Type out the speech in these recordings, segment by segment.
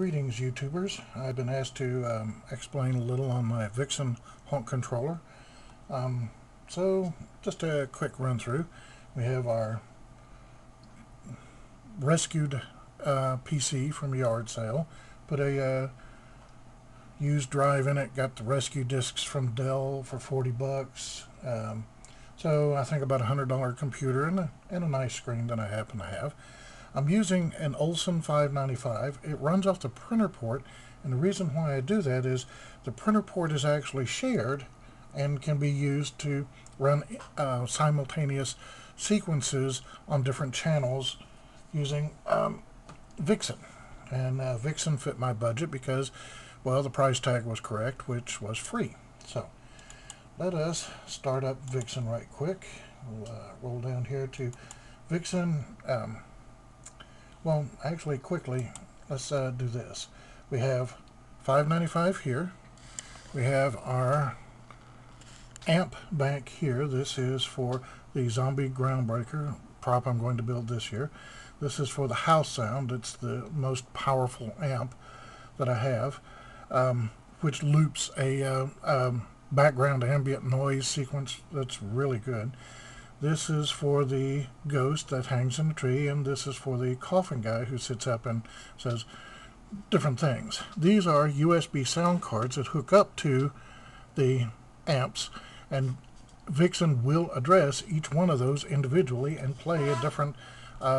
Greetings, YouTubers. I've been asked to explain a little on my Vixen honk controller. So just a quick run through. We have our rescued PC from a yard sale. Put a used drive in it. Got the rescue discs from Dell for 40 bucks. So I think about $100 computer and a nice screen that I happen to have. I'm using an Olson 595. It runs off the printer port, and the reason why I do that is the printer port is actually shared and can be used to run simultaneous sequences on different channels using Vixen. And Vixen fit my budget because, well, the price tag was correct, which was free. So let us start up Vixen right quick. We'll roll down here to Vixen. Well, actually, quickly, let's do this. We have 595 here. We have our amp bank here. This is for the Zombie Groundbreaker prop I'm going to build this year. This is for the house sound. It's the most powerful amp that I have, which loops a background ambient noise sequence that's really good. This is for the ghost that hangs in the tree, and this is for the coffin guy who sits up and says different things. These are USB sound cards that hook up to the amps, and Vixen will address each one of those individually and play a different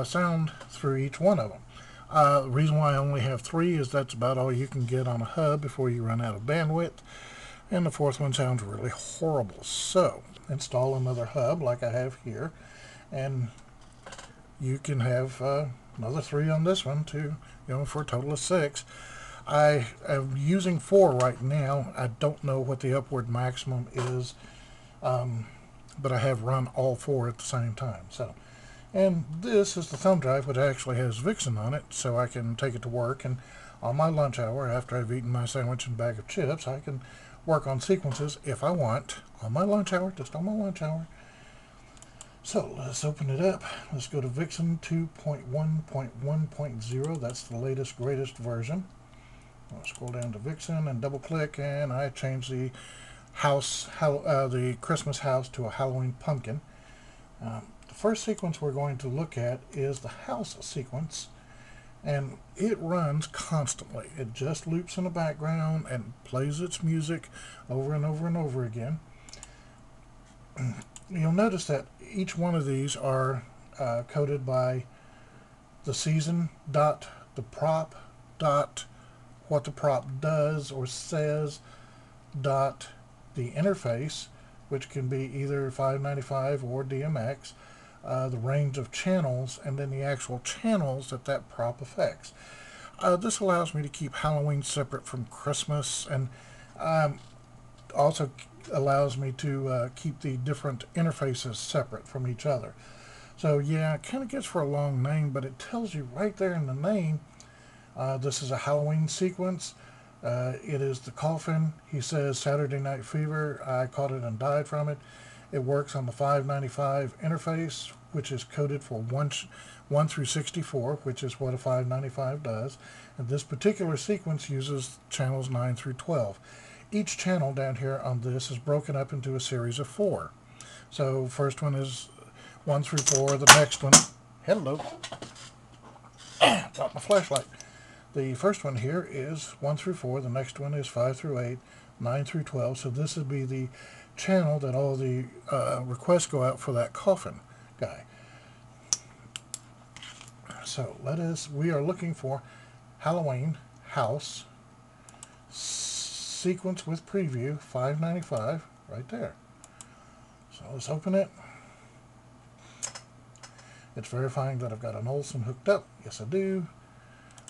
sound through each one of them. The reason why I only have 3 is that's about all you can get on a hub before you run out of bandwidth. And the 4th one sounds really horrible. So install another hub like I have here, and you can have another 3 on this one too, for a total of 6. I am using 4 right now. I don't know what the upward maximum is, but I have run all 4 at the same time. So, and this is the thumb drive, which actually has Vixen on it, so I can take it to work, and on my lunch hour after I've eaten my sandwich and bag of chips, I can work on sequences if I want on my lunch hour, just on my lunch hour. So let's open it up. Let's go to Vixen 2.1.1.0. That's the latest, greatest version. I'll scroll down to Vixen and double click, and I change the house, the Christmas house to a Halloween pumpkin. The first sequence we're going to look at is the house sequence. And it runs constantly. It just loops in the background and plays its music over and over and over again. You'll notice that each one of these are coded by the season dot the prop dot what the prop does or says dot the interface, which can be either 595 or DMX. The range of channels, and then the actual channels that prop affects. This allows me to keep Halloween separate from Christmas, and also allows me to keep the different interfaces separate from each other. So yeah, it kind of gets for a long name, but it tells you right there in the name, this is a Halloween sequence. It is the coffin. He says Saturday Night Fever. I caught it and died from it. It works on the 595 interface, which is coded for 1 through 64, which is what a 595 does. And this particular sequence uses channels 9 through 12. Each channel down here on this is broken up into a series of 4. So first one is 1 through 4. The next one, hello, dropped my flashlight. The first one here is 1 through 4. The next one is 5 through 8, 9 through 12. So this would be the channel that all the requests go out for that coffin guy. So we are looking for Halloween house sequence with preview 595 right there. So let's open it. It's verifying that I've got an Olson hooked up. Yes, I do.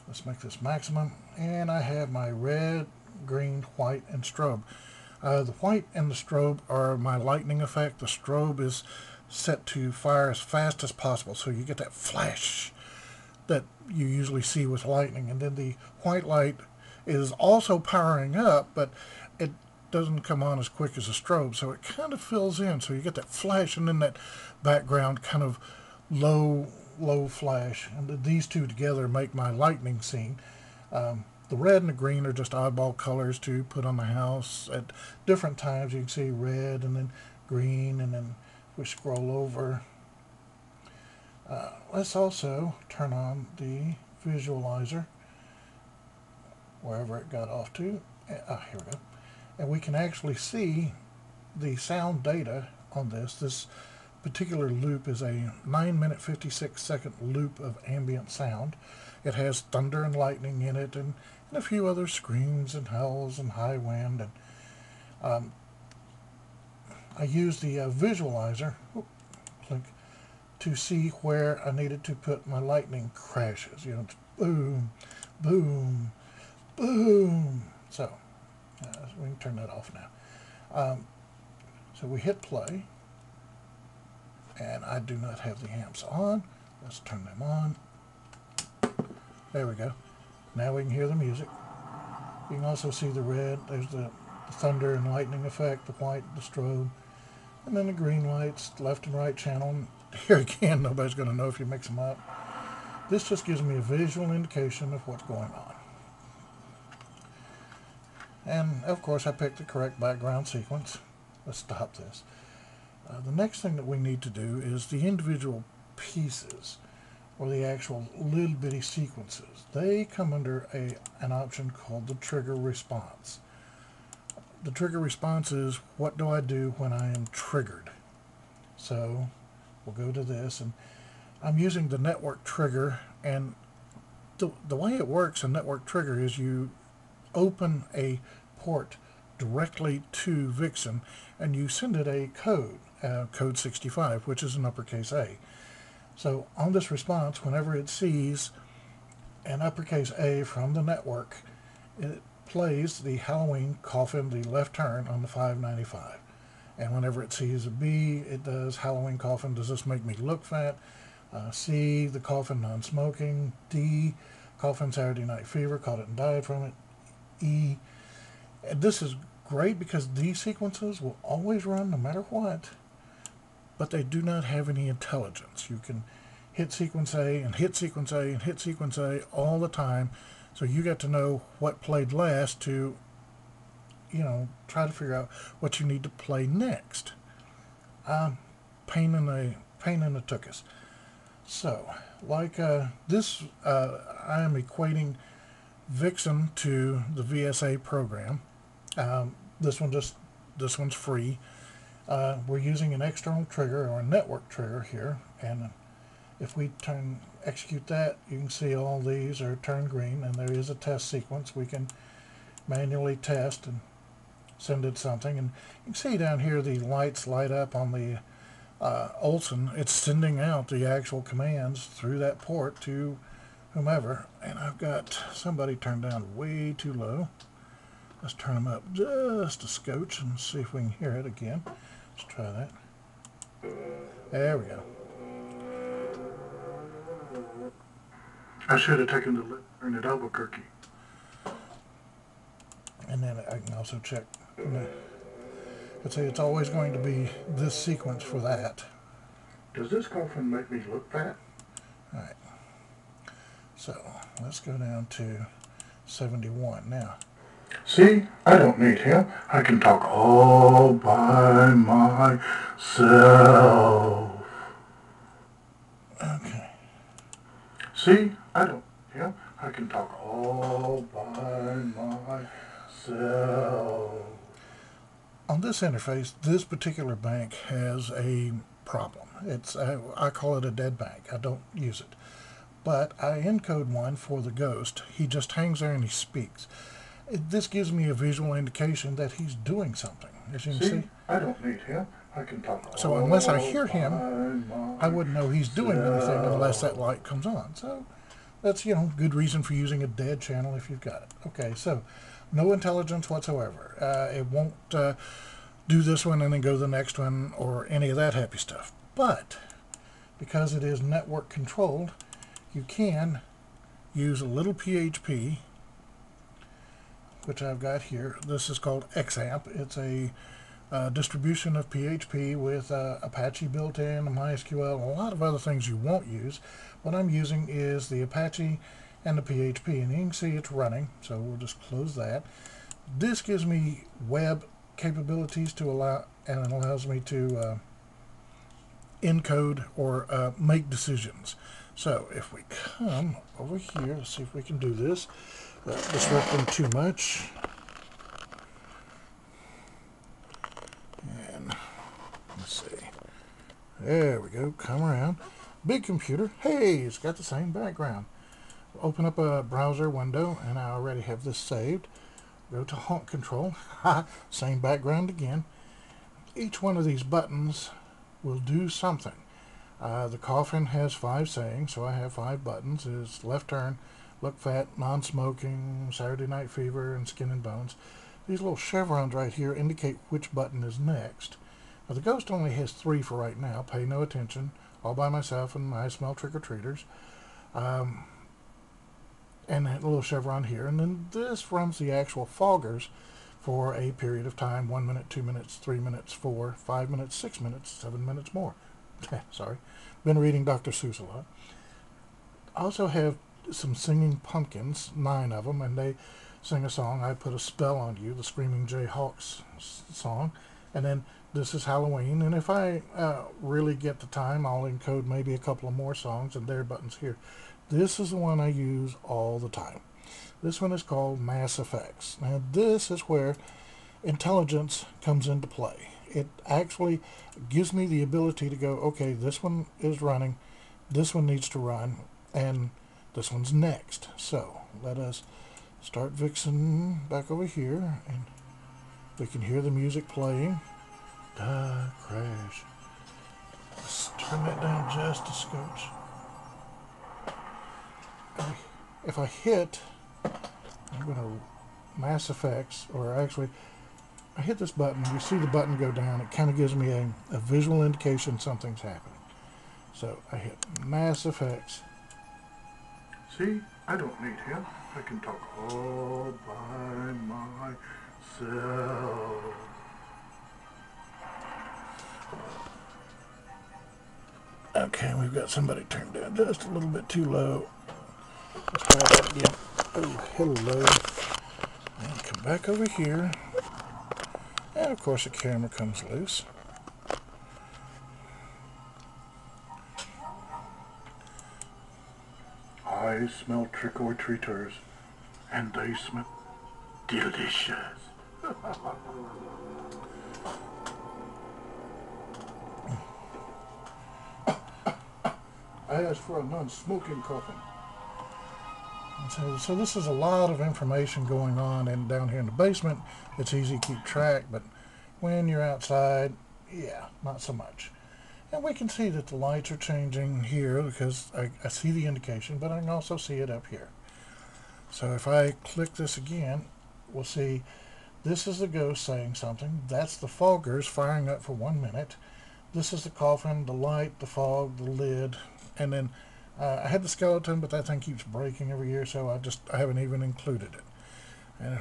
Let's make this maximum, and I have my red, green, white, and strobe. The white and the strobe are my lightning effect. The strobe is set to fire as fast as possible, so you get that flash that you usually see with lightning. And then the white light is also powering up, but it doesn't come on as quick as a strobe, so it kind of fills in. So you get that flash and then that background kind of low flash. And these two together make my lightning scene. The red and the green are just oddball colors to put on the house at different times. You can see red and then green, and then we scroll over. Let's also turn on the visualizer, wherever it got off to. Here we go. And we can actually see the sound data on this. This particular loop is a 9-minute 56-second loop of ambient sound. It has thunder and lightning in it, and a few other screams and howls and high wind. And I used the visualizer to see where I needed to put my lightning crashes. You know, boom, boom, boom. So we can turn that off now. So we hit play, and I do not have the amps on. Let's turn them on. There we go. Now we can hear the music. You can also see the red. There's the thunder and lightning effect, the white, the strobe, and then the green lights, left and right channel. Here again, nobody's going to know if you mix them up. This just gives me a visual indication of what's going on. And of course I picked the correct background sequence. Let's stop this. The next thing that we need to do is the individual pieces, or the actual little bitty sequences. They come under an option called the trigger response. The trigger response is, what do I do when I am triggered? So we'll go to this, and I'm using the network trigger, and the way it works in network trigger is you open a port directly to Vixen, and you send it a code, code 65, which is an uppercase A. So on this response, whenever it sees an uppercase A from the network, it plays the Halloween coffin, the left turn on the 595. And whenever it sees a B, it does Halloween coffin, does this make me look fat? C, the coffin non-smoking. D, coffin Saturday Night Fever, caught it and died from it. E, and this is great because these sequences will always run no matter what, but they do not have any intelligence. You can hit sequence A and hit sequence A and hit sequence A all the time, so you get to know what played last to, you know, try to figure out what you need to play next. Pain in the tuchus. So, like this, I am equating Vixen to the VSA program. This one's free. We're using an external trigger or a network trigger here, and if we execute that, you can see all these are turned green, and there is a test sequence. We can manually test and send it something, and you can see down here the lights light up on the Olsen. It's sending out the actual commands through that port to whomever, and I've got somebody turned down way too low. Let's turn them up just a scotch and see if we can hear it again. Let's try that. There we go. I should have taken the left turn at Albuquerque. And then I can also check. Let's say it's always going to be this sequence for that. Does this coffin make me look fat? Alright. So let's go down to 71 now. See, I don't need him. I can talk all by myself. Okay. See, I don't need him. I can talk all by myself. On this interface, this particular bank has a problem. I call it a dead bank. I don't use it. But I encode one for the ghost. He just hangs there and he speaks. This gives me a visual indication that he's doing something. As you can see, I don't need him. I can talk. So unless I hear him, I wouldn't know he's doing anything unless that light comes on. So that's, you know, good reason for using a dead channel if you've got it. Okay, so no intelligence whatsoever. It won't do this one and then go to the next one or any of that happy stuff. But because it is network controlled, you can use a little PHP, which I've got here. This is called XAMPP. It's a distribution of PHP with Apache built in, MySQL, a lot of other things you won't use. What I'm using is the Apache and the PHP, and you can see it's running, so we'll just close that. This gives me web capabilities to allow, and it allows me to encode or make decisions. So if we come over here, let's see if we can do this without disrupting too much. And let's see. There we go. Come around. Big computer. Hey, it's got the same background. Open up a browser window, and I already have this saved. Go to honk control. Same background again. Each one of these buttons will do something. The coffin has 5 sayings, so I have 5 buttons. It's left turn, look fat, non-smoking, Saturday Night Fever, and skin and bones. These little chevrons right here indicate which button is next. Now the ghost only has 3 for right now. Pay no attention. All by myself, and I smell trick-or-treaters. And that little chevron here. And then this runs the actual foggers for a period of time. 1 minute, 2 minutes, 3 minutes, 4, 5 minutes, 6 minutes, 7 minutes more. Sorry. Been reading Dr. Seuss a lot. I also have some singing pumpkins, 9 of them, and they sing a song. I Put a Spell on You, the Screaming Jay Hawks song. And then this is Halloween, and if I really get the time, I'll encode maybe a couple of more songs, and their buttons here. This is the one I use all the time. This one is called Mass Effects. Now this is where intelligence comes into play. It actually gives me the ability to go, okay, this one is running, this one needs to run, and this one's next. So let us start Vixen back over here, and we can hear the music playing. Crash. Let's turn that down just a scotch. If I hit, I'm going to Mass Effects, or actually, I hit this button, you see the button go down, it kind of gives me a visual indication something's happening. So I hit Mass Effects. See, I don't need him. I can talk all by myself. Okay, we've got somebody turned down just a little bit too low. Let's try that again. Oh, hello. And come back over here. And of course the camera comes loose. I smell trick-or-treaters, and they smell delicious. I asked for a non-smoking coffin. So this is a lot of information going on, and down here in the basement it's easy to keep track, but when you're outside, yeah, not so much. And we can see that the lights are changing here because I see the indication, but I can also see it up here. So if I click this again, we'll see this is the ghost saying something. That's the foggers firing up for 1 minute. This is the coffin, the light, the fog, the lid, and then I had the skeleton, but that thing keeps breaking every year, so I haven't even included it. And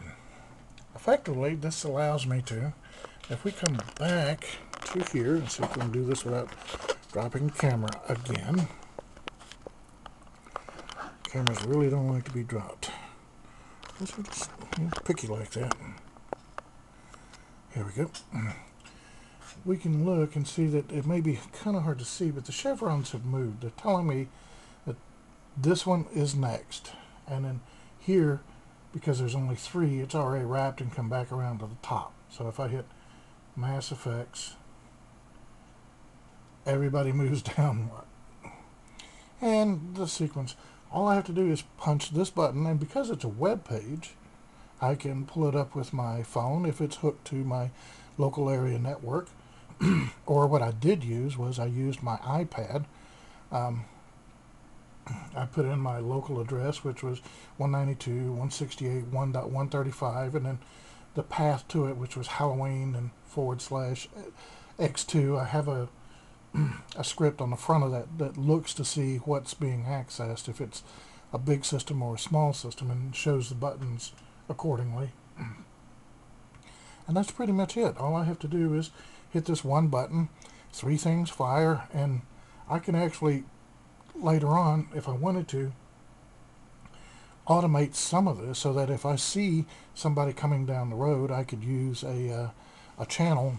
effectively, this allows me to, if we come back to here and see if we can do this without dropping the camera again. Cameras really don't like to be dropped. This is just picky like that. Here we go. We can look and see that it may be kind of hard to see, but the chevrons have moved. They're telling me that this one is next. And then here, because there's only 3, it's already wrapped and come back around to the top. So if I hit Mass Effects, everybody moves downward. And the sequence, all I have to do is punch this button, and because it's a web page, I can pull it up with my phone if it's hooked to my local area network. Or what I did use was I used my iPad. I put in my local address, which was 192.168.1.135, and then the path to it, which was Halloween and /X2. I have a script on the front of that looks to see what's being accessed, if it's a big system or a small system, and shows the buttons accordingly. And that's pretty much it. All I have to do is hit this one button, 3 things fire, and I can actually later on, if I wanted to, automate some of this so that if I see somebody coming down the road, I could use a channel.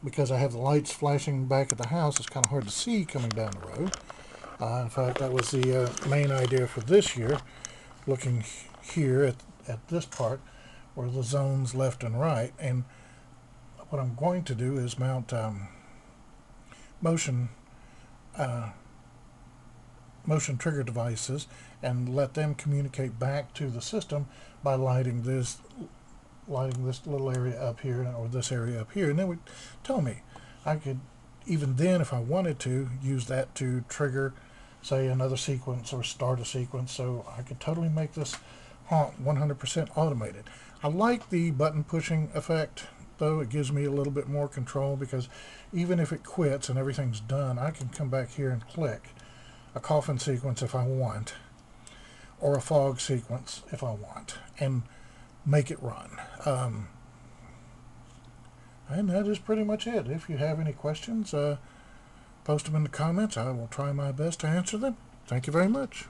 Because I have the lights flashing back at the house, it's kind of hard to see coming down the road. In fact, that was the main idea for this year, looking here at this part where the zones left and right. And what I'm going to do is mount motion motion trigger devices and let them communicate back to the system by lighting this little area up here or this area up here, and then would tell me. I could even then, if I wanted to, use that to trigger, say, another sequence or start a sequence. So I could totally make this haunt 100% automated. I like the button pushing effect, though. It gives me a little bit more control, because even if it quits and everything's done, I can come back here and click a coffin sequence if I want, or a fog sequence if I want, and make it run. And that is pretty much it. If you have any questions, post them in the comments. I will try my best to answer them. Thank you very much.